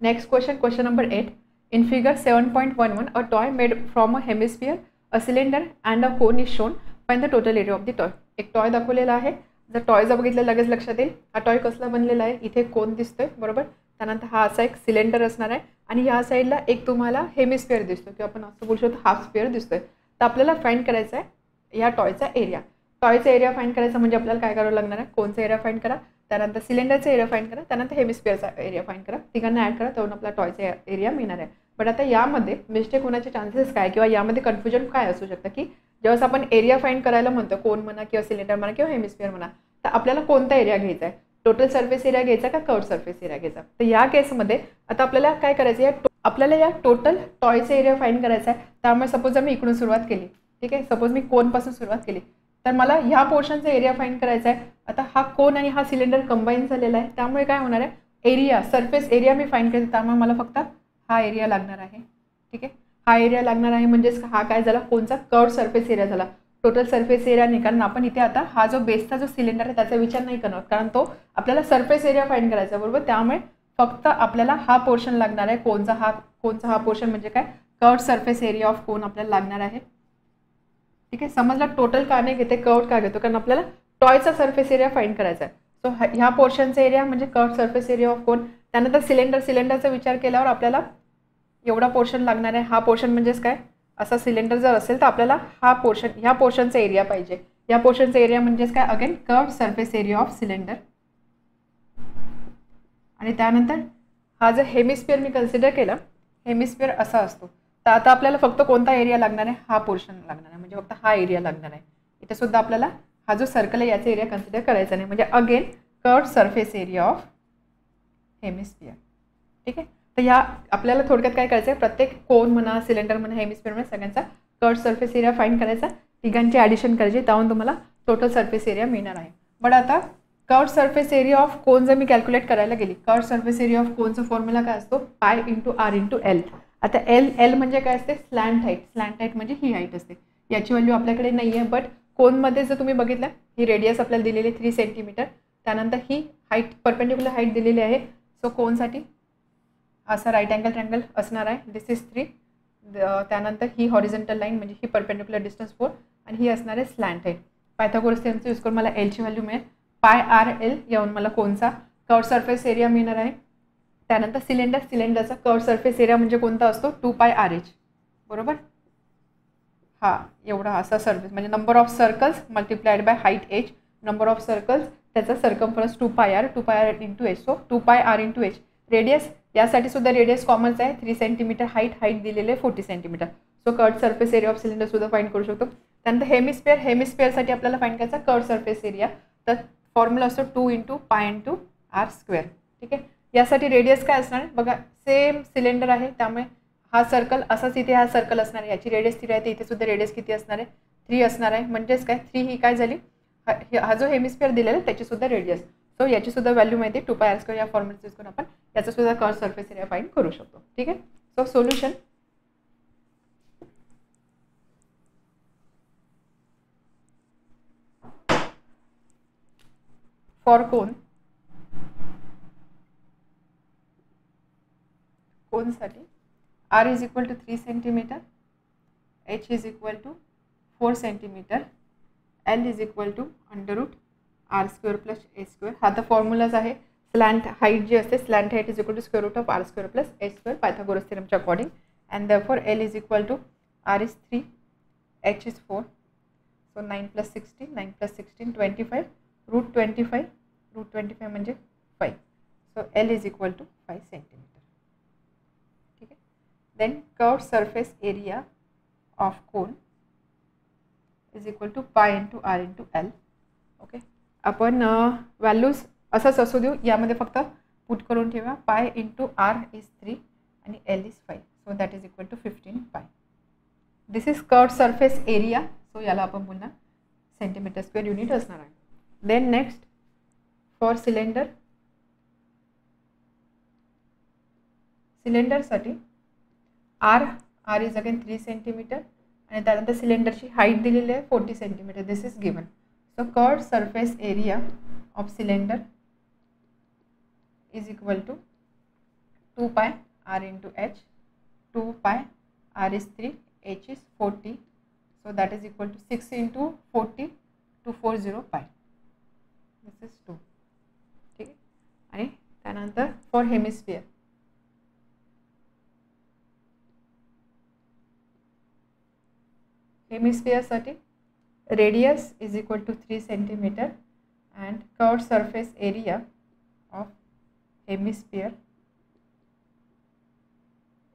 Next question, question number 8. In figure 7.11, a toy made from a hemisphere, a cylinder and a cone is shown. Find the total area of the toy. एक toy दाखवलेला आहे. जर toy जर बघितलं लगेच लक्षात येईल हा टॉय कसला बनलेला आहे. इथे कोन दिसतोय बरोबर. त्यानंतर हा असा एक सिलेंडर असणार आहे आणि या साईडला एक तुम्हाला हेमिस्फिअर दिसतो किंवा आपण असं बोलू शकतो हाफ स्फिअर दिसतोय. तर आपल्याला फाइंड करायचा आहे या टॉयचा एरिया. टॉयचा एरिया फाइंड करायचा म्हणजे आपल्याला काय करावं लागणार आहे, कोनचा एरिया फाइंड करा, त्यानंतर सिलेंडरचा एरिया फाइंड करा, त्यानंतर हेमिस्फिअरचा एरिया फाइंड करा. तिघांना ॲड करा तेव्हा आपला टॉयचा एरिया मिळणार आहे. बट आता यामध्ये मिस्टेक होण्याचे चान्सेस काय किंवा यामध्ये कन्फ्युजन काय असू शकतं की जेव्हा आपण एरिया फाइंड करायला म्हणतो, कोन म्हणा किंवा सिलेंडर म्हणा किंवा हेमिस्फिअर म्हणा, तर आपल्याला कोणता एरिया घ्यायचा आहे, टोटल सरफेस एरिया घ्यायचा का कर्व्ड सरफेस एरिया घ्यायचा. तर या केसमध्ये आता आपल्याला काय करायचं आहे, आपल्याला या टोटल टॉयचा एरिया फाइंड करायचा आहे. त्यामुळे सपोज जर मी इकडून सुरुवात केली, ठीक आहे, सपोज मी कोनपासून सुरुवात केली तर मला ह्या पोर्शनचा एरिया फाइंड करायचा आहे. आता हा कोन आणि हा सिलेंडर कंबाईन झालेला आहे त्यामुळे काय होणार आहे, area surface area me find करायचा. त्यामुळे मला फक्त हा एरिया लागणार आहे. ठीक आहे, हा एरिया लागणार आहे म्हणजेच हा काय झाला, कोणचा कर्व्ड सरफेस एरिया झाला. टोटल सरफेस एरिया नाही, कारण आपण इथे आता हा जो बेसचा जो सिलेंडर आहे त्याचा विचार नाही करणार, कारण तो आपल्याला सरफेस एरिया फाइंड करायचा बरोबर. त्यामुळे फक्त आपल्याला हा पोर्शन लागणार आहे, कोणचा हा पोर्शन म्हणजे काय, कर्व्ड सरफेस एरिया ऑफ कोन आपल्याला लागणार आहे. ठीक आहे, समजला. टोटल का नाही घेते, कर्व्ड का घेतो, कारण आपल्याला टॉयचा सरफेस एरिया फाइंड करायचा आहे. सो ह्या पोर्शनचा एरिया म्हणजे कर्व्ड सरफेस एरिया ऑफ कोन. त्यानंतर सिलेंडरचा विचार केल्यावर आपल्याला एवढा पोर्शन लागणार आहे. हा पोर्शन म्हणजेच काय, असा सिलेंडर जर असेल तर आपल्याला ह्या पोर्शनचा एरिया पाहिजे. या पोर्शनचा एरिया म्हणजेच काय, again curved surface area of cylinder. आणि त्यानंतर हा जर हेमिस्फिअर मी कन्सिडर केला, हेमिस्फिअर असा असतो, तर आता आपल्याला फक्त कोणता एरिया लागणार आहे, हा पोर्शन लागणार आहे, म्हणजे फक्त हा एरिया लागणार आहे. इथे सुद्धा आपल्याला हा जो सर्कल आहे याचा एरिया कन्सिडर करायचा नाही, म्हणजे again curved surface area of hemisphere. ठीक आहे, तर ह्या आपल्याला थोडक्यात काय करायचं आहे, प्रत्येक कोन म्हणा, सिलेंडर म्हणा, हेमिस्फिअर म्हणा, सगळ्यांचा कर्व्ड सरफेस एरिया फाइंड करायचा, तिघांची ॲडिशन करायची, त्याहून तुम्हाला टोटल सरफेस एरिया मिळणार आहे. बट आता curved surface area of cone जर मी कॅल्क्युलेट करायला गेली, कर्व्ड सरफेस एरिया ऑफ कोनचा फॉर्म्युला काय असतो, pi into r into l. आता एल म्हणजे काय असते, स्लॅन्ट हाईट. स्लॅन्ट हाईट म्हणजे ही हाईट असते. याची व्हॅल्यू आपल्याकडे नाही आहे, बट कोनमध्ये जर तुम्ही बघितलं, ही रेडियस आपल्याला दिलेली आहे 3 सेंटीमीटर. त्यानंतर ही हाईट परपेंडिक्युलर हाईट दिलेली आहे. सो कोनसाठी असा राईट अँगल ट्रँगल असणार आहे, दिस इज 3. त्यानंतर ही हॉरिझॉन्टल लाईन म्हणजे ही परपेंडिक्युलर डिस्टन्स 4 आणि ही असणार आहे स्लॅन्ट हाईट. पायथागोरस थेरमचा यूज करून मला एलची व्हॅल्यू मिळेल पाय आर एल, यावरून मला कोणचा कर्व्ड सरफेस एरिया मिळणार आहे. त्यानंतर सिलेंडरचा कर्व्ड सरफेस एरिया म्हणजे कोणता असतो, 2 पाय आर एच बरोबर. हा एवढा असा सरफेस म्हणजे number of circles multiplied by height H. Number of circles त्याचा circumference 2 pi R into H. So 2 pi R into H. Radius यासाठी सुद्धा रेडियस कॉमनच आहे, 3 सेंटीमीटर. हाईट दिलेले 40 centimetre. So curved surface area of cylinder सुद्धा find करू शकतो. त्यानंतर हेमिस्फिअरसाठी आपल्याला फाइंड करायचा कर्व्ड सरफेस एरिया. तर फॉर्म्युला असतो 2 into pi into R square. ठीक आहे, यासाठी रेडियस काय असणार बघा, सेम सिलेंडर आहे त्यामुळे हा सर्कल असाच इथे हा सर्कल असणार आहे, याची रेडियस 3 आहे, तर इथे सुद्धा रेडियस किती असणार आहे, 3 असणार आहे. म्हणजेच काय 3 ही काय झाली, हा जो हेमिस्फिअर दिलेला आहे त्याची सुद्धा रेडियस. सो याची सुद्धा व्हॅल्यू माहिती आहे, 2 पाय आर स्क्वेअर. या फॉर्म्युला यूज करून आपण याचा सुद्धा कर्व्ड सरफेस एरिया फाइंड करू शकतो. ठीक आहे, सो सोल्युशन. फॉर कोनसाठी R is equal to 3 centimetre, H is equal to 4 centimetre, L is equal to under root R square plus A square. हा तर फॉर्म्युलाच आहे. स्लॅन्ट हाईट जी असते, slant height is equal to square root of R square plus A square Pythagoras थेरमच्या according. And therefore L is equal to R is 3, H is 4. So 9 + 16, 9 + 16 25, root 25 म्हणजे 5. So l is equal to 5 centimetre. ठीक आहे, then curved surface area of cone is equal to pi into r into l. Okay, आपण values असंच असू देऊ, यामध्ये फक्त put करून ठेवा. पाय इंटू आर इज 3 आणि L is 5. So that is equal to 15 pi. This is curved surface area. So याला आपण पुन्हा सेंटीमीटर स्क्वेअर युनिट असणार आहे. देन नेक्स्ट फॉर सिलेंडरसाठी आर इज अगेन 3 सेंटीमीटर आणि त्यानंतर सिलेंडरची हाईट दिलेली आहे 40 centimetre. This is given. So curved surface area of cylinder is equal to 2 pi r into h. 2 pi r is 3, h is 40, so that is equal to 6 into 40, 240 pi. This is 2. ठीक आहे. आणि त्यानंतर for hemisphere साठी radius is equal to 3 centimeter and curved surface area of hemisphere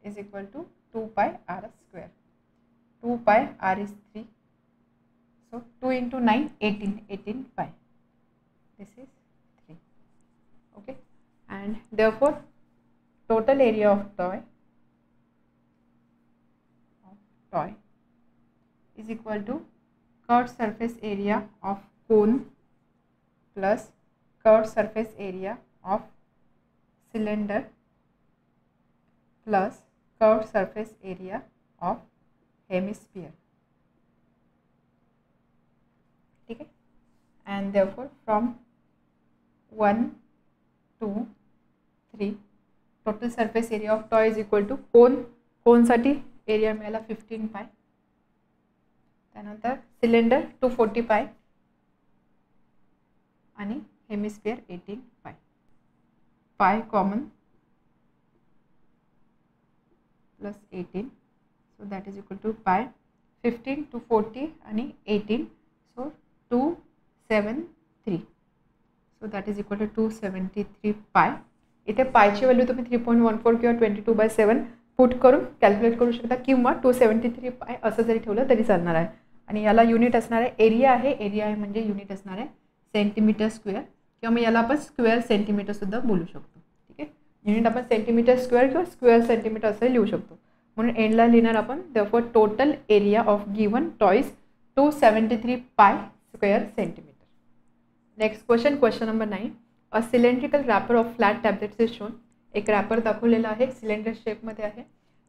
is equal to 2 pi r square. 2 pi r is 3, so 2 into 9 18 pi. This is 3. Okay, and therefore total area of toy is equal to curved surface area of cone plus curved surface area of cylinder plus curved surface area of hemisphere. ठीक है. And therefore from 1 2 3 total surface area of toy is equal to cone साठी area मिळाला 15 pi. त्यानंतर cylinder 240 पाय आणि hemisphere 18 pi. Pi common plus 18, so that is equal to pi 15 240 आणि 18, so 273, so that is equal to 273 pi. इथे पायची value तुम्ही 3.14 किंवा 22/7 put करून कॅल्क्युलेट करू शकता किंवा 273 पाय असं जरी ठेवलं तरी चालणार आहे. आणि याला युनिट असणार आहे एरिया आहे म्हणजे युनिट असणार आहे सेंटीमीटर स्क्वेअर किंवा मग याला आपण स्क्वेअर सेंटीमीटर सुद्धा बोलू शकतो. ठीक आहे. युनिट आपण सेंटीमीटर स्क्वेअर किंवा स्क्वेअर सेंटीमीटर असं लिहू शकतो. म्हणून एंडला लिहिणार आपण therefore total area of given toys 273 pi square centimetre. Next question number 9. A cylindrical wrapper of flat tablets is shown. एक रॅपर दाखवलेला आहे सिलेंडर शेपमध्ये आहे.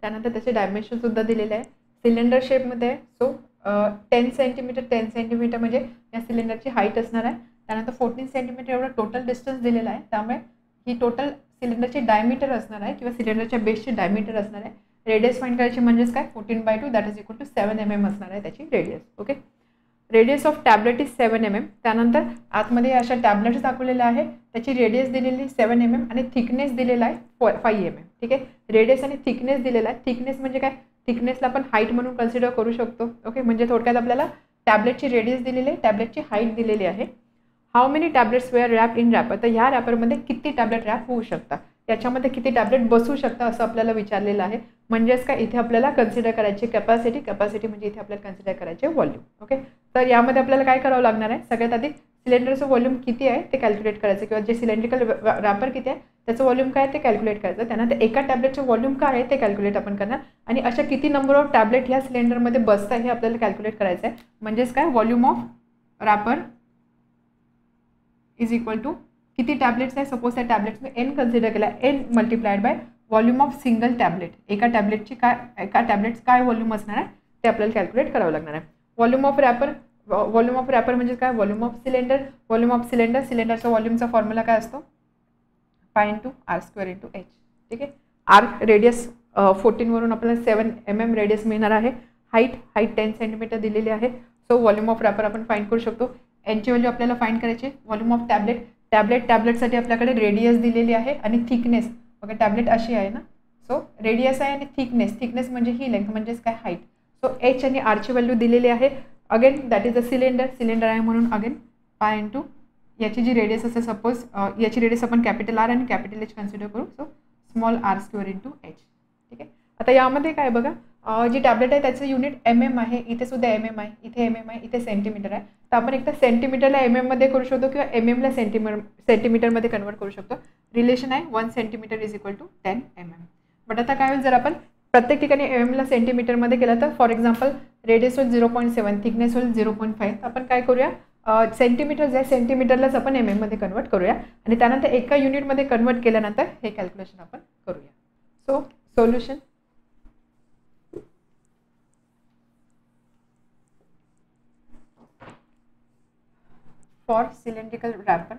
त्यानंतर त्याचे डायमेन्शन सुद्धा दिलेले आहे. सिलेंडर शेपमध्ये आहे, सो 10 सेंटीमीटर म्हणजे या सिलेंडरची हाईट असणार आहे. त्यानंतर 14 सेंटीमीटर एवढा टोटल डिस्टन्स दिलेला आहे. त्यामुळे ही टोटल सिलेंडरची डायमीटर असणार आहे किंवा सिलेंडरच्या बेसची डायमीटर असणार आहे. रेडियस फाइंड करायची म्हणजेच काय 14/2 that is equal to 7 mm असणार आहे त्याची radius. Okay. Radius of tablet is 7 mm. त्यानंतर आतमध्ये अशा टॅबलेट्स दाखवलेल्या आहे. त्याची रेडियस दिलेली 7 mm आणि थिकनेस दिलेला आहे 5 mm. ठीक आहे. रेडियस आणि थिकनेस दिलेला आहे. थिकनेस म्हणजे काय, थिकनेसला आपण हाईट म्हणून कन्सिडर करू शकतो. ओके. म्हणजे थोडक्यात आपल्याला टॅबलेटची रेडियस दिलेली आहे, टॅबलेटची हाईट दिलेली आहे. How many tablets were wrap in wrapper. तर ह्या रॅपरमध्ये किती टॅबलेट रॅप होऊ शकतात, याच्यामध्ये किती टॅबलेट बसू शकतात असं आपल्याला विचारलेलं आहे. म्हणजेच काय इथे आपल्याला कन्सिडर करायची कॅपॅसिटी म्हणजे इथे आपल्याला कन्सिडर करायचे व्हॉल्यूम. ओके. तर यामध्ये आपल्याला काय करावं लागणार आहे, सगळ्यात आधी सिलेंडरचं व्हॉल्यूम किती आहे ते कॅल्क्युलेट करायचं किंवा जे सिलेंड्रिकल रॅपर किती आहे त्याचं व्हॉल्यूम काय ते कॅल्क्युलेट करायचं. त्यानंतर एका टॅबलेटचं व्हॉल्यूम काय आहे ते कॅल्क्युलेट आपण करणार आणि अशा किती नंबर ऑफ टॅबलेट ह्या सिलेंडरमध्ये बसतात हे आपल्याला कॅल्क्युलेट करायचं आहे. म्हणजेच काय volume of wrapper is equal to किती टॅबलेट्स आहे. सपोज त्या टॅबलेट्सने एन कन्सिडर केला, n multiplied by volume of single tablet. एका टॅबलेटची एका टॅबलेटचं काय व्हॉल्यूम असणार आहे ते आपल्याला कॅल्क्युलेट करावं लागणार आहे. व्हॉल्यूम ऑफ रॅपर म्हणजे काय, व्हॉल्यूम ऑफ सिलेंडर. सिलेंडरचा व्हॉल्यूमचा फॉर्म्युला काय असतो, pi into R square into h. ठीक आहे. आर रेडियस 14 वरून आपल्याला 7 mm रेडियस मिळणार आहे. हाईट 10 सेंटीमीटर दिलेली आहे. सो व्हॉल्यूम ऑफ रॅपर आपण फाइंड करू शकतो. एनची व्हॅल्यू आपल्याला फाइंड करायची. व्हॉल्यूम ऑफ टॅबलेटसाठी आपल्याकडे रेडियस दिलेली आहे आणि थिकनेस. बघा टॅबलेट अशी आहे ना, सो रेडियस आहे आणि थिकनेस म्हणजे ही लेंथ म्हणजेच काय हाईट. सो एच आणि आरची व्हॅल्यू दिलेली आहे. Again that is a cylinder आहे म्हणून अगेन पाय इंटू याची जी रेडियस असेल, सपोज याची रेडियस आपण कॅपिटल आर आणि कॅपिटल एच कन्सिडर करू, so small r square into h. ठीक आहे. आता यामध्ये काय बघा, जी टॅबलेट आहे त्याचं युनिट mm आहे. इथे सुद्धा mm आहे, इथे mm आहे, इथे सेंटीमीटर आहे. तर आपण एकदा सेंटीमीटरला मध्ये करू शकतो किंवा ला सेंटीमीटरमध्ये कन्वर्ट करू शकतो. रिलेशन आहे 1 centimetre is equal to 10 mm. But आता काय होईल जर आपण प्रत्येक ठिकाणी ला सेंटीमीटरमध्ये केलं तर फॉर एक्झाम्पल रेडियस होईल 0.7, थिकनेस होईल 0.5. आपण काय करूया, सेंटीमीटरलाच आपण मध्ये कन्वर्ट करूया आणि त्यानंतर एका युनिटमध्ये कन्वर्ट केल्यानंतर हे कॅल्क्युलेशन आपण करूया. So solution for cylindrical wrapper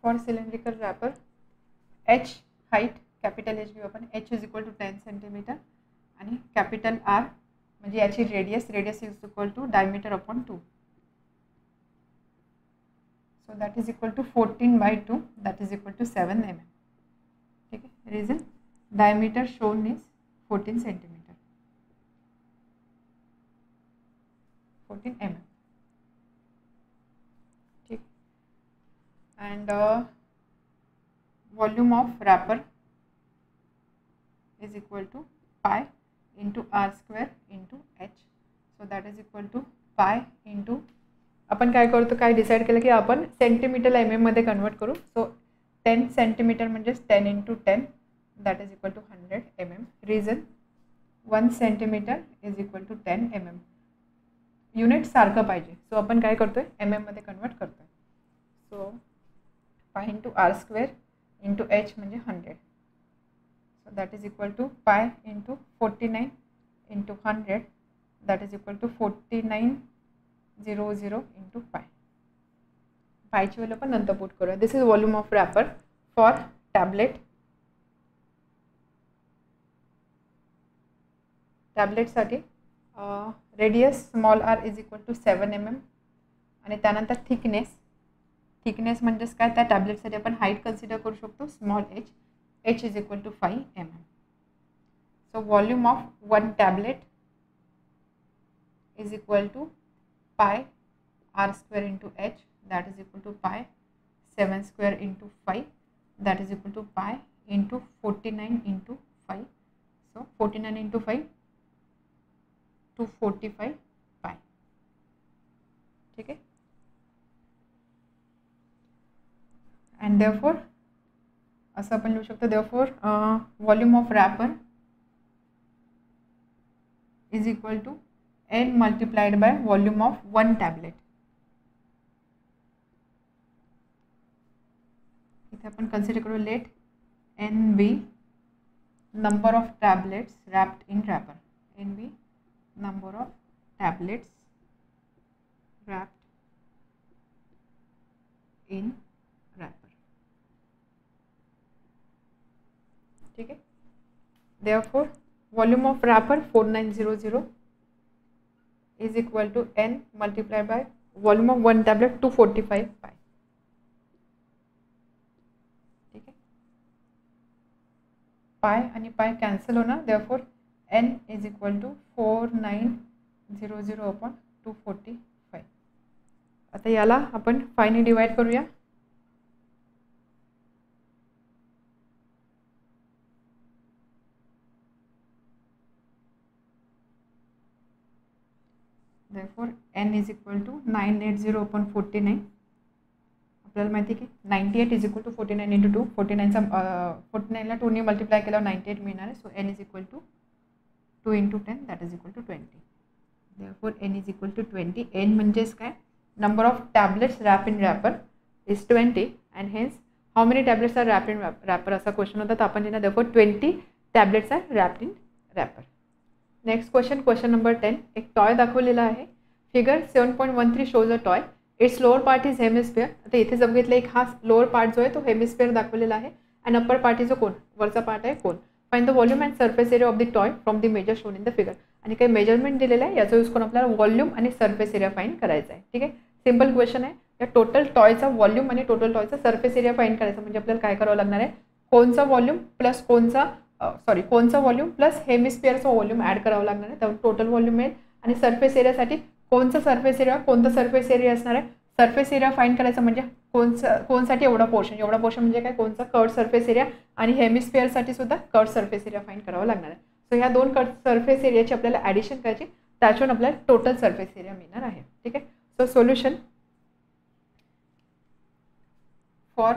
for cylindrical wrapper h height capital h घेऊ आपण, h is equal to 10 centimetre आणि कॅपिटल आर म्हणजे याची radius is equal to diameter upon 2. So that is equal to 14/2 that is equal to 7 mm. ठीक आहे. Reason diameter shown is 14 centimetre, 14 mm. ठीक. And volume of wrapper is equal to pi into r square into h. So that is equal to pi into, आपण काय करतो, काय decide केलं की आपण सेंटीमीटरला mm मध्ये कन्वर्ट करू. सो 10 सेंटीमीटर म्हणजे 10 into 10 that is equal to 100 mm. Reason 1 centimetre is equal to 10 mm. Unit सारखं पाहिजे, सो आपण काय करतोय mm मध्ये कन्वर्ट करतोय. So pi into R square into H म्हणजे 100. So that is equal to pi into 49 into 100 that is equal to 4900 into pi. पायची value आपण नंतर पुट करूया. This is volume of wrapper for tablet. टॅबलेटसाठी radius small R is equal to 7 mm आणि त्यानंतर thickness म्हणजेच काय, त्या टॅबलेटसाठी आपण हाईट कन्सिडर करू शकतो small h is equal to 5 mm. So volume of 1 tablet is equal to pi R square into h that is equal to pi 7 square into 5 that is equal to pi into 49 into 5. So 49 into 5 245 पाय. ठीक आहे. And therefore असं आपण लिहू शकतो, therefore volume of wrapper is equal to n multiplied by volume of 1 tablet. इथे आपण consider करू let n be number of tablets wrapped in wrapper. n be number of tablets wrapped in wrapper. ठीक है. Therefore volume of wrapper 4900 is equal to n multiplied by volume of 1 tablet 245 pi. ठीक है. पाय आणि पाय cancel होणार. therefore n is equal to 4900 upon 245. आता याला आपण 5 ने डिवाइड करूया. therefore n is equal to 980 upon 49. आपल्याला माहिती की 98 is equal to 49 into 2. 49 ला 2 ने मल्टिप्लाय केल्यावर 98 मिळणार आहे. So n is equal to 2 into 10 that is equal to 20. Therefore n is equal to 20. n म्हणजेच काय, number of tablets wrapped in wrapper is 20 and hence how many tablets are wrapped in wrapper असा question होता. तर आपण लिहिणार therefore 20 tablets are wrapped in wrapper. Next question number 10. एक toy दाखवलेला आहे. Figure 7.13 shows a toy. It's lower part is hemisphere. आता इथे जर बघितलं एक हा लोअर पार्ट जो आहे तो हेमिस्फियर दाखवलेला आहे and upper part is a cone, वरचा पार्ट आहे cone. Find the volume and surface area of the toy from the measure shown in the figure. आणि काही मेजरमेंट दिलेलं आहे, याचा यूज करून आपल्याला व्हॉल्यूम आणि सरफेस एरिया फाइंड करायचा आहे. ठीक आहे. सिंपल क्वेश्चन आहे. या टोटल टॉयचा व्हॉल्यूम आणि टोटल टॉयचा सरफेस एरिया फाइंड करायचा. म्हणजे आपल्याला काय करावं लागणार आहे, कोणचा व्हॉल्यूम प्लस कोणचा व्हॉल्यूम प्लस हेमिस्फिअरचा व्हॉल्यूम ॲड करावं लागणार आहे. त्यामुळे टोटल व्हॉल्यूम मिळेल. आणि सरफेस एरियासाठी कोणता सरफेस एरिया असणार आहे. सरफेस एरिया फाइंड करायचा म्हणजे कोणसाठी एवढा पोर्शन म्हणजे काय, कोणचा कर्व्ड सरफेस एरिया. आणि हेमिस्फिअरसाठी सुद्धा कर्व्ड सरफेस एरिया फाइंड करावा लागणार आहे. सो ह्या दोन कर्व्ड सरफेस एरियाची आपल्याला ॲडिशन करायची, त्याच्यावरून आपल्याला टोटल सरफेस एरिया मिळणार आहे. ठीक आहे. सो सोल्युशन फॉर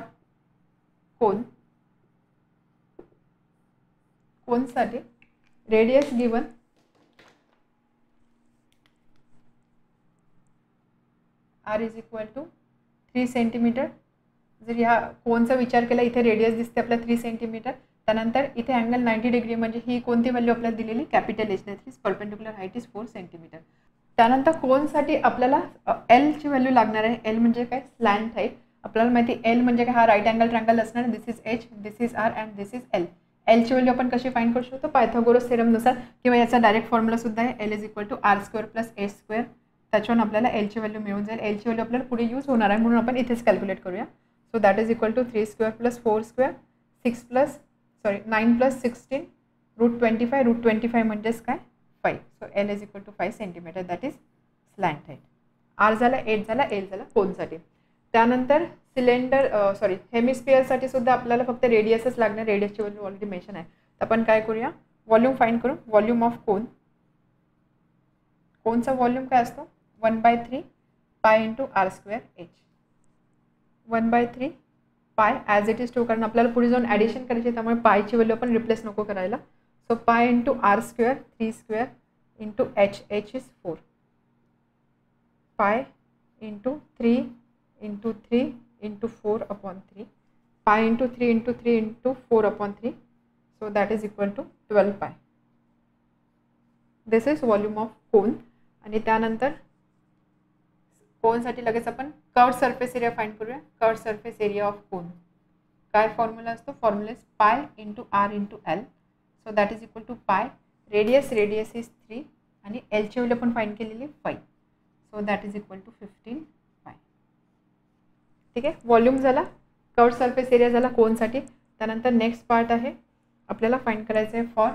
कोनसाठी radius given R is equal to 3 centimetre. जर ह्या कोनचा विचार केला, इथे रेडियस दिसते आपल्याला 3 सेंटीमीटर. त्यानंतर इथे अँगल 90 डिग्री म्हणजे ही कोणती व्हॅल्यू आपल्याला दिलेली, capital H. That is perpendicular height is 4 centimetre. त्यानंतर कोनसाठी आपल्याला एल ची व्हॅल्यू लागणार आहे. एल म्हणजे काय, स्लॅन्ट हाईट. आपल्याला माहिती एल म्हणजे काय, हा राईट अँगल ट्रँगल असणार. This is H, this is R and this is L. एलची व्हॅल्यू आपण कशी फाइंड करू शकतो, पायथागोरस थेरमनुसार, किंवा याचा डायरेक्ट फॉर्म्युला सुद्धा आहे, l is equal to r square plus h square. त्याच्यावरून आपल्याला एलची व्हॅल्यू मिळून जाईल. एलची व्हॅल्यू आपल्याला पुढे यूज होणार आहे म्हणून आपण इथेच कॅल्क्युलेट करूया. So that is equal to 3 square plus 4 square 9 plus 16 √25. √25 म्हणजेच काय, 5. So l is equal to 5 centimetre. That is slant height. R झाला, एच झाला, एल झाला कोनसाठी. त्यानंतर सिलेंडर हेमिस्फिअरसाठी सुद्धा आपल्याला फक्त रेडियसच लागणार. रेडियसची व्हॅल्यू ऑलरेडी मेन्शन आहे. तर आपण काय करूया, व्हॉल्यूम फाइंड करू. व्हॉल्यूम ऑफ कोन, कोनचा व्हॉल्यूम काय असतो, 1/3 पाय इंटू आर स्क्वेअर एच. 1/3 पाय ॲज इट इज टू, कारण आपल्याला पुढे जाऊन ॲडिशन करायची, त्यामुळे पायची व्हॅल्यू आपण रिप्लेस नको करायला. So pi into R square 3 square into h, h is 4. Pi into 3 into 3 into 4/3. Pi into 3 into 3 into 4/3. So that is equal to 12 pi. This is volume of cone. आणि त्यानंतर कोनसाठी लगेच आपण curve surface area find करूया. Curve surface area of cone काय formula असतो, formula is pi into r into l. So that is equal to पाय. Radius is 3 आणि एलची व्हॅल्यू आपण फाइंड केलेली 5. So that is equal to 15 pi. ठीक आहे, व्हॉल्यूम झाला, कर्व सरफेस एरिया झाला कोनसाठी. त्यानंतर नेक्स्ट पार्ट आहे आपल्याला फाइंड करायचं आहे फॉर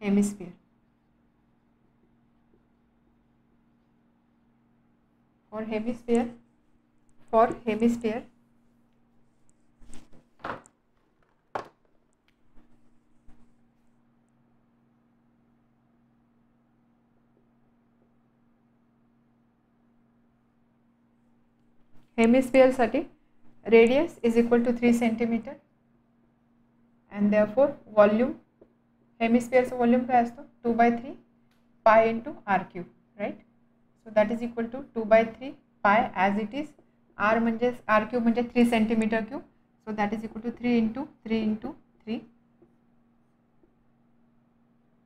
हेमिस्फिअर. For hemisphere, साठी radius is equal to 3 centimeter and therefore volume, hemisphere चा volume काय असतो, 2/3 pi into r cube, right? So that is equal to 2/3 pi as it is. r म्हणजे r cube म्हणजे 3 centimeter cube. So that is equal to 3 into 3 into 3,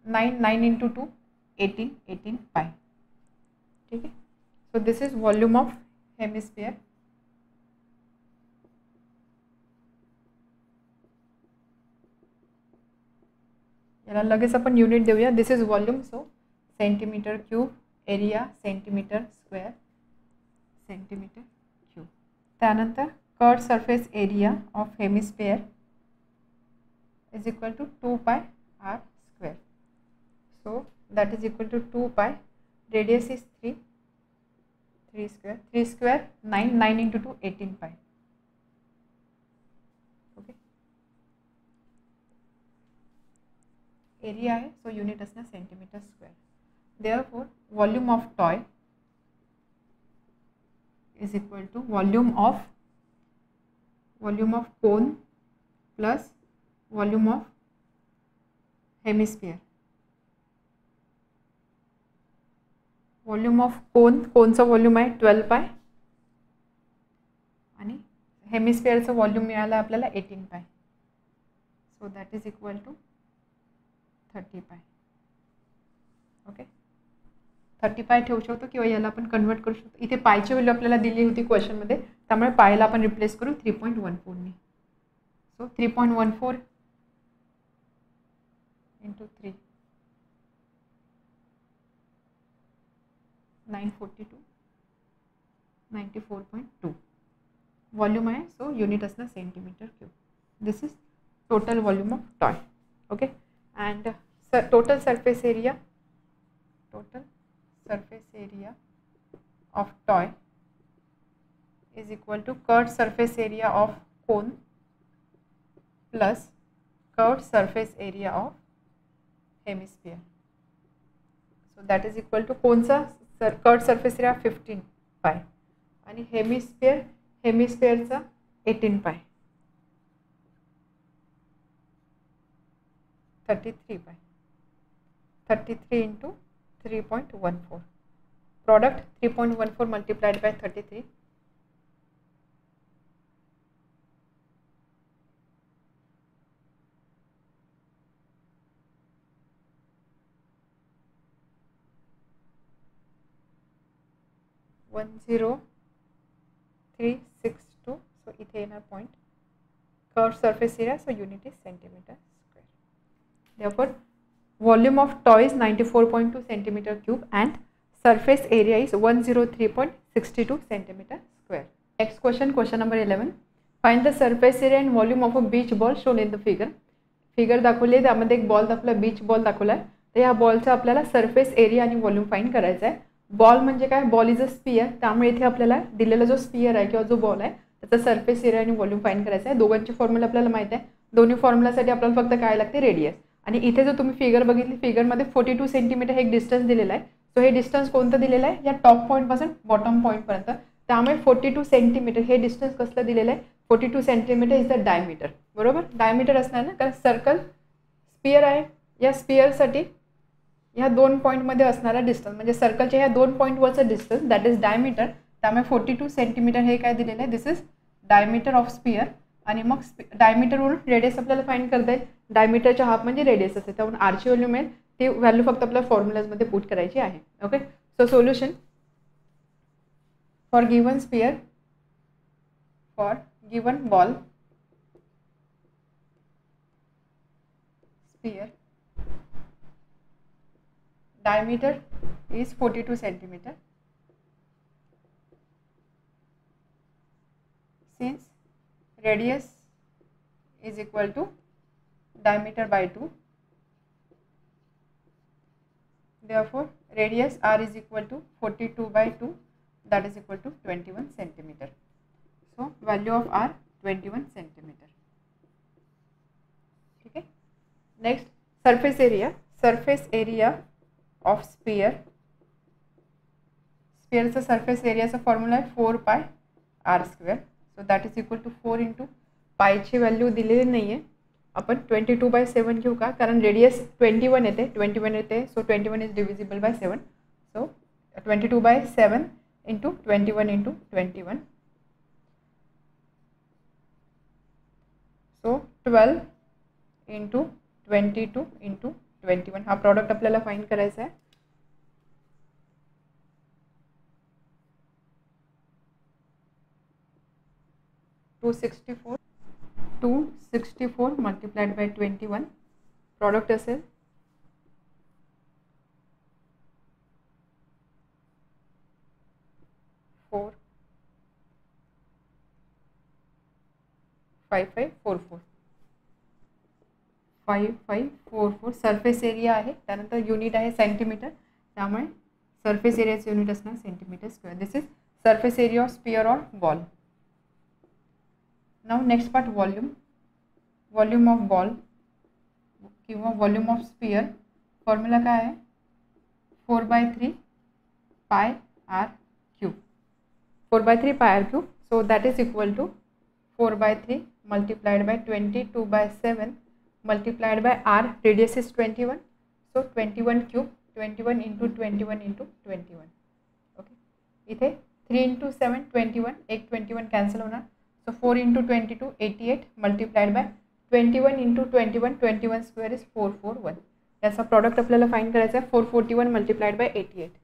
9 into 2, 18 pi. ठीक है. So this is volume of hemisphere. याला लगेच आपण unit देऊया. This is volume. So centimetre cube, area centimetre square, centimetre cube. त्यानंतर curve surface area of hemisphere is equal to 2 pi R square. So that is equal to 2 pi. Radius is 3 square. 3 square 9 into 2, 18 pi. Okay, area आहे, so unit असणार centimetre square. Therefore volume of toy is equal to volume of cone plus volume of hemisphere. Volume of कोनचा volume आहे 12 पाय आणि हेमिस्फिअरचं volume मिळालं आपल्याला 18 pi. So that is equal to 30 pi. Okay, 30 पाय ठेवू शकतो किंवा याला आपण कन्वर्ट करू शकतो. इथे पायची व्हॅल्यू आपल्याला दिली होती क्वेश्चनमध्ये, त्यामुळे पायला आपण रिप्लेस करू 3.14ने. सो 3.14 इंटू 3, 942, 94.2 व्हॉल्यूम आहे. सो युनिट असणार centimetre cube. This is total volume of toy. Okay, and total surface area of toy is equal to curved surface area of cone plus curved surface area of hemisphere. So that is equal to कोणचा curved surface area 15 pi आणि हेमिस्फिअरचा 18 pi, 33 pi. 33 into 3.14. Product 3.14 multiplied by 33. $103,627 so इथे येणार point. Curve surface area, so unit is centimetre square. Therefore, volume of toy is 94.2 centimeter cube and surface area is 103.62 centimeter square. Next question, question number 11. Find the surface area and volume of a beach ball shown in the figure. Figure दाखवली, त्यामध्ये एक ball दाखवला, beach ball दाखवला आहे. तर या बॉलचा आपल्याला सरफेस एरिया आणि व्हॉल्यूम फाइंड करायचा आहे. बॉल म्हणजे काय, बॉल इज अ स्पियर, त्यामुळे इथे आपल्याला दिलेला जो स्पियर आहे किंवा जो बॉल आहे त्याचा सरफेस एरिया आणि व्हॉल्यूम फाइंड करायचा आहे. दोघांची फॉर्म्युला आपल्याला माहिती आहे. दोन्ही फॉर्म्युलासाठी आपल्याला फक्त काय लागते, रेडियस. आणि इथे जर तुम्ही फिगर बघितली, फिगरमध्ये 42 सेंटीमीटर हे एक डिस्टन्स दिलेला आहे. सो हे डिस्टन्स कोणतं दिलेलं आहे, या टॉप पॉईंटपासून बॉटम पॉईंटपर्यंत. त्यामुळे 42 सेंटीमीटर हे डिस्टन्स कसलं दिलेलं आहे, 42 सेंटीमीटर इज द डायमीटर. बरोबर, डायमीटर असणार ना, कारण सर्कल स्पियर आहे. या स्पियरसाठी ह्या 2 पॉईंटमध्ये असणारा डिस्टन्स म्हणजे सर्कलच्या ह्या 2 पॉईंटवरचं डिस्टन्स दॅट इज डायमीटर. त्यामुळे 42 सेंटीमीटर हे काय दिलेलं आहे, दिस इज डायमीटर ऑफ स्पियर. आणि मग डायमीटरवरून रेडियस आपल्याला फाइंड करता येईल. डायमीटरच्या हाफ म्हणजे रेडियस असते, त्यामुळे आरची व्हॅल्यू मिळेल. ती व्हॅल्यू फक्त आपल्याला फॉर्म्युलाजमध्ये पुट करायची आहे. Okay, so solution for given sphere, for given ball, sphere diameter is 42 centimeter. Since radius is equal to diameter by 2, therefore radius r is equal to 42 by 2, that is equal to 21 centimeter. So value of r 21 centimeter. Okay. Next, surface area. Surface area of sphere. स्पियरचा surface एरियाचा formula आहे 4 pi r square. So that is equal to 4 into पायची व्हॅल्यू दिलेली नाही आहे. आपण 22/7 घेऊ का, कारण रेडियस 21 येते. So 21 is divisible by 7. So 22/7 into 21 into 21. So 12 into 22 into 21. हा प्रॉडक्ट आपल्याला फाइंड करायचा आहे. Two sixty four multiplied by 21. Product असेल 5544. 5544 सरफेस एरिया आहे. त्यानंतर युनिट आहे सेंटीमीटर, त्यामुळे सरफेस एरियाचं युनिट असणार centimetre square. This is surface area of sphere or ball. Now next part, volume. Volume of ball किंवा व्हॉल्यूम ऑफ स्पियर फॉर्म्युला काय आहे, 4/3 pi r cube. 4/3 pi r cube. So that is equal to 4/3 multiplied by 22/7 multiplied by r, radius is 21, so 21 cube, 21 into 21 into 21. Okay, इथे 3 into 7 21, एक 21 cancel होणार. So 4 into 22 88 multiplied by 21 into 21, 21 square is 441. याचा product आपल्याला find करायचा आहे 441 multiplied by 88.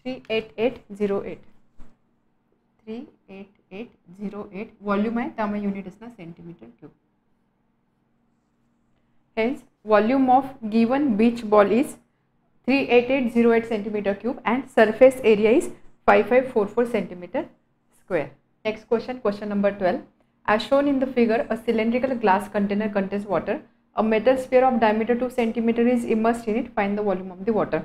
38808. 38808 volume आहे, त्यामुळे unit असणार centimetre cube. Hence volume of given beach ball is 38808 centimeter cube and surface area is 5544 centimeter square. Next question, question number 12. As shown in the figure, a cylindrical glass container contains water. A metal sphere of diameter 2 centimeter is immersed in it. Find the volume of the water.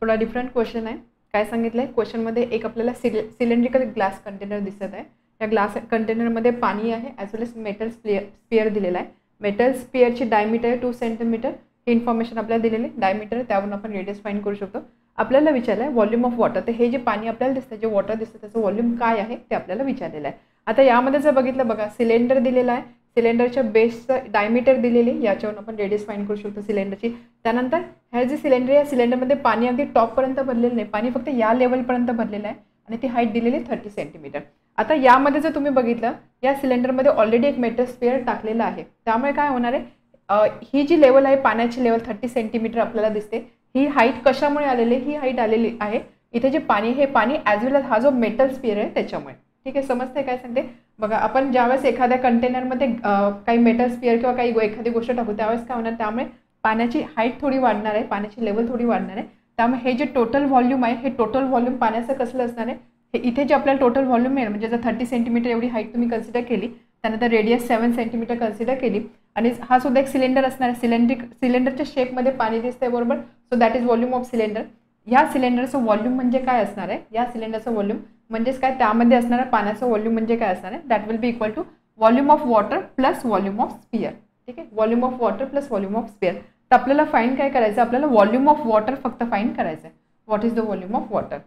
थोडा different question आहे. काय सांगितलं आहे, क्वेश्चनमध्ये एक आपल्याला cylindrical glass container दिसत आहे. त्या ग्लास कंटेनरमध्ये पाणी आहे ॲज वेल एज मेटल स्पियर दिलेला आहे. मेटल स्पियरची डायमीटर आहे 2 सेंटीमीटर. ही इन्फॉर्मेशन आपल्याला दिलेली आहे. डायमीटर त्यावरून आपण रेडियस फाइंड करू शकतो. आपल्याला विचारलं आहे व्हॉल्यूम ऑफ वॉटर. तर हे जे पाणी आपल्याला दिसतं, जे वॉटर दिसतं, त्याचं व्हॉल्यूम काय आहे ते आपल्याला विचारलेलं आहे. आता यामध्ये जर बघितलं बघा, सिलेंडर दिलेला आहे. सिलेंडरच्या बेसचं डायमीटर दिलेली, याच्यावरून आपण रेडियस फाइंड करू शकतो सिलेंडरची. त्यानंतर हे जे सिलेंडर आहे, सिलेंडरमध्ये पाणी अगदी टॉपपर्यंत भरलेलं नाही, पाणी फक्त या लेवलपर्यंत भरलेलं आहे आणि ती हाईट दिलेली 30 सेंटीमीटर. आता यामध्ये जर तुम्ही बघितलं, या सिलेंडरमध्ये ऑलरेडी एक मेटल स्फिअर टाकलेला आहे, त्यामुळे काय होणार आहे, ही जी लेवल आहे पाण्याची लेवल 30 सेंटीमीटर आपल्याला दिसते. ही हाईट कशामुळे आलेली, ही हाईट आलेली आहे इथे जे पाणी, हे पाणी ॲज वेल हा जो मेटल स्फिअर आहे त्याच्यामुळे. ठीक आहे, समजते काय सांगते बघा. आपण ज्यावेळेस एखाद्या कंटेनरमध्ये काही मेटल स्फिअर किंवा काही एखादी गोष्ट टाकू त्यावेळेस काय होणार, त्यामुळे पाण्याची हाईट थोडी वाढणार आहे, पाण्याची लेवल थोडी वाढणार आहे. त्यामुळे हे जे टोटल व्हॉल्यूम आहे, हे टोटल व्हॉल्यूम पाण्याचं कसलं असणार आहे, हे इथे जे आपल्याला टोटल व्हॉल्यूम मिळेल, म्हणजे जर 30 सेंटीमीटर एवढी हाईट तुम्ही कन्सिडर केली, त्यानंतर रेडियस 7 सेंटीमीटर कन्सिडर केली, आणि हा सुद्धा एक सिलेंडर असणार आहे. सिलेंडरच्या शेपमध्ये पाणी दिसतंय बरोबर. So that is volume of cylinder. या सिलेंडरचं व्हॉल्यूम म्हणजे काय असणार आहे, या सिलेंडरचं व्हॉल्यूम म्हणजेच काय, त्यामध्ये असणारं पाण्याचं व्हॉल्यूम म्हणजे काय असणार आहे, that will be equal to volume of water plus volume of sphere. ठीक आहे, volume of water plus volume of sphere. तर आपल्याला फाईंड काय करायचं, आपल्याला व्हॉल्यूम ऑफ वॉटर फक्त फाईंड करायचं आहे. What is the volume of water.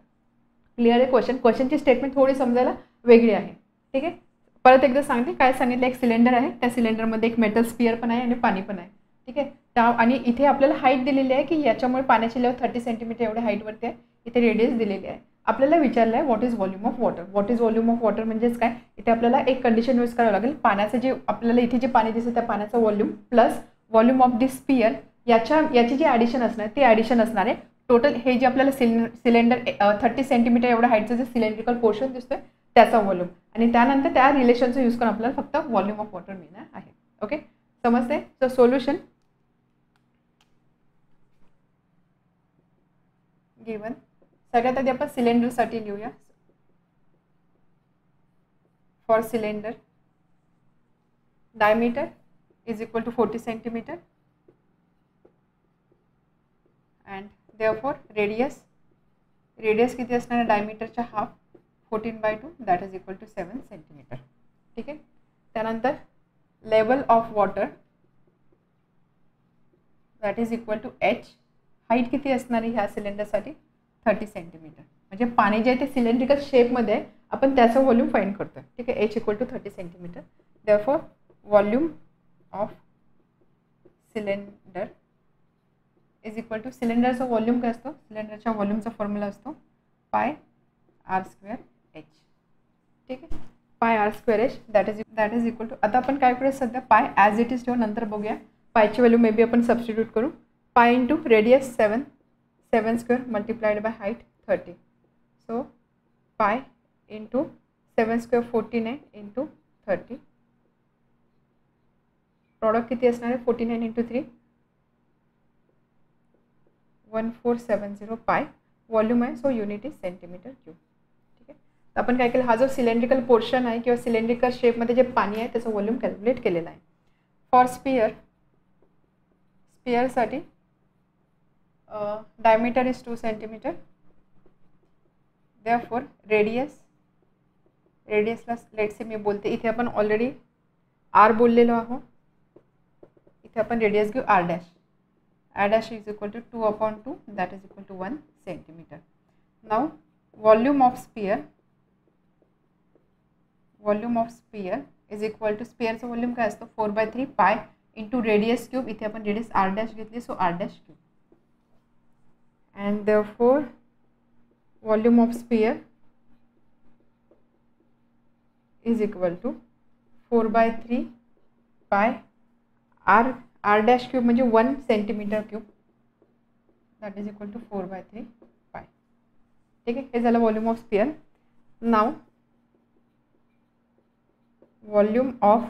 Clear आहे क्वेश्चन. क्वेश्चनची स्टेटमेंट थोडी समजायला वेगळी आहे. ठीक आहे, परत एकदा सांगते काय सांगितलं. एक सिलेंडर आहे, त्या सिलेंडरमध्ये एक मेटल स्फिअर पण आहे आणि पाणी पण आहे. ठीक आहे, आणि इथे आपल्याला हाईट दिलेली आहे की याच्यामुळे पाण्याची लेवल 30 सेंटीमीटर एवढ्या हाईटवरती आहे. इथे रेडियस दिलेली आहे. आपल्याला विचारलं आहे what is volume of water. What is volume of water म्हणजेच काय, इथे आपल्याला एक कंडिशन यूज करावं लागेल. पाण्याचं जे आपल्याला इथे जे पाणी दिसतं त्या पाण्याचं volume plus volume of this sphere, याची जी ॲडिशन असणार ते ॲडिशन असणार आहे. टोटल हे जे आपल्याला सिलेंडर 30 सेंटीमीटर एवढ्या हाईटचं जे सिलेंड्रिकल पोर्शन दिसतोय त्याचा व्हॉल्यूम, आणि त्यानंतर त्या रिलेशनचा यूज करून आपल्याला फक्त व्हॉल्यूम ऑफ वॉटर मिळणार आहे. ओके, समजते. So solution given. सगळ्यात आधी आपण सिलेंडरसाठी लिहूया. For cylinder diameter is equal to 40 centimetre and therefore radius किती असणार आहे डायमीटरच्या half, 14/2 that is equal to 7 centimetre. ठीक आहे, त्यानंतर level of water that is equal to H. Height किती असणार आहे ह्या सिलेंडरसाठी, 30 सेंटीमीटर. म्हणजे पाणी जे आहे ते सिलेंड्रिकल शेपमध्ये आहे, आपण त्याचं व्हॉल्यूम फाइंड करतोय. ठीक आहे, h equal to 30 centimetre. Therefore volume of cylinder is equal to, सिलेंडरचा व्हॉल्यूम काय असतो, सिलेंडरच्या व्हॉल्यूमचा फॉर्म्युला असतो पाय r² h. ठीक आहे, pi r² h that is equal to, आता आपण काय करूया सध्या पाय ॲज इट इज ठेवून नंतर बघूया. पायची व्हॅल्यू मे बी आपण सबस्टिट्यूट करू. पाय into radius 7 multiplied by height 30. So pi into 7² 49 into 30. Product किती असणार आहे, 49 इंटू 3 1470 पाय. व्हॉल्यूम आहे so unit is centimetre cube. ठीक आहे, तर आपण काय केलं, हा जो सिलेंड्रिकल पोर्शन आहे किंवा सिलेंड्रिकल शेपमध्ये जे पाणी आहे त्याचं व्हॉल्यूम कॅल्क्युलेट केलेलं आहे. फॉर स्पिअरसाठी diameter is 2 centimeter. Therefore रेडियसला लेट्स से मी बोलते, इथे आपण ऑलरेडी r बोललेलो आहोत, इथे आपण रेडियस घेऊ r dash. r dash is equal to 2/2 that is equal to 1 centimetre. Now volume of sphere is equal to, स्पिअरचं व्हॉल्यूम काय असतं 4/3 पाय इंटू रेडियस क्यूब. इथे आपण रेडियस r डॅश घेतली so r dash cube. And therefore volume of sphere is equal to 4/3 pi r dash cube म्हणजे 1 centimetre cube that is equal to 4/3 pi. ठीक आहे, हे झालं volume of sphere. Now volume of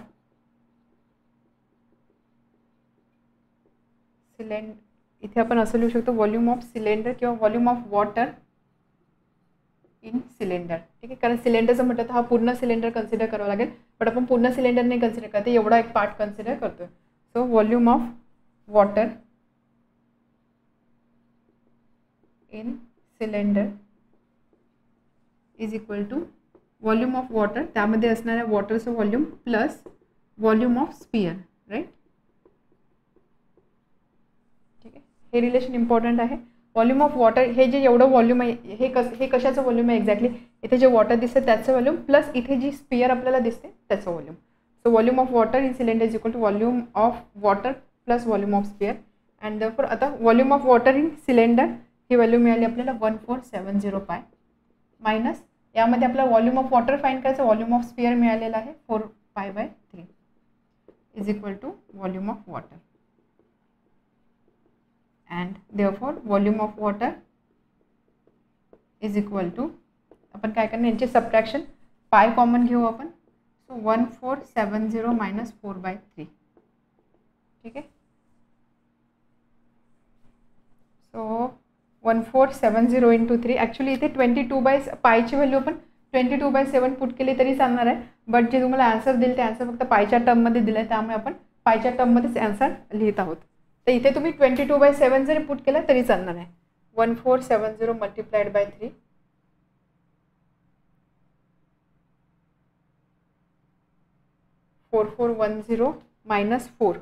cylinder, इथे आपण असं लिहू शकतो व्हॉल्यूम ऑफ सिलेंडर किंवा volume of water in cylinder. ठीक आहे, कारण सिलेंडरचं म्हटलं तर हा पूर्ण सिलेंडर कन्सिडर करावं लागेल, बट आपण पूर्ण सिलेंडर नाही कन्सिडर करते, एवढा एक पार्ट कन्सिडर करतोय. So volume of water in cylinder is equal to volume of water, त्यामध्ये असणाऱ्या वॉटरचं volume plus volume of sphere. Right, हे रिलेशन इम्पॉर्टंट आहे. व्हॉल्यूम ऑफ वॉटर, हे जे एवढं व्हॉल्यूम आहे हे कशाचं व्हॉल्यूम आहे एक्झॅक्टली, इथे जे वॉटर दिसते त्याचं व्हॉल्यूम प्लस इथे जी स्पिअर आपल्याला दिसते त्याचं volume. So volume of water in cylinder is equal to volume of water plus volume of sphere. And therefore आता volume of water in cylinder ही व्हॅल्यू मिळाली आपल्याला 1470 पाय मायनस यामध्ये आपल्याला व्हॉल्यूम ऑफ वॉटर फाइंड करायचं. Volume of sphere मिळालेला आहे 4π/3 is equal to volume of water. And therefore volume of water is equal to, आपण काय करणार यांचे सबट्रॅक्शन, पाय कॉमन घेऊ आपण. So 1470 minus 4/3. ठीक आहे. So 1470 into 3. ॲक्च्युली इथे 22 पायची व्हॅल्यू आपण 22/7 पुट केली तरी चालणार आहे. बट जे तुम्हाला आन्सर दिले ते आन्सर फक्त पायच्या टर्ममध्ये दिलं आहे, त्यामुळे आपण पायच्या टर्ममध्येच आन्सर लिहित आहोत. तर इथे तुम्ही 22/7 जरी पुट केला तरी चालणार आहे. 1470 मल्टिप्लाइड बाय 3 4410 मायनस 4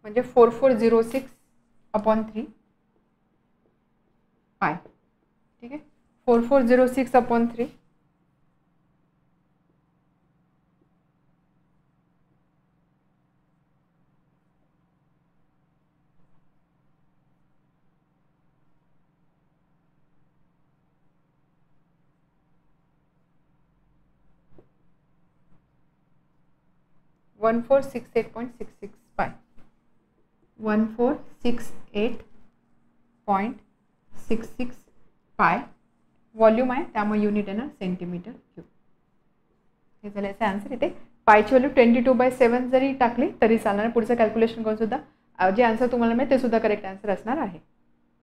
म्हणजे 4406/3 पाय. ठीक आहे. 4406/3 1468.66 पाय. 1468.66 पाय व्हॉल्यूम आहे, त्यामुळे युनिट आहे ना सेंटीमीटर क्यूब. हे झालं याचा आन्सर. इथे पायची व्हॅल्यू 22/7 जरी टाकली तरी चालणार. पुढचं कॅल्क्युलेशन करून सुद्धा जे आन्सर तुम्हाला मिळेल ते सुद्धा करेक्ट आन्सर असणार आहे.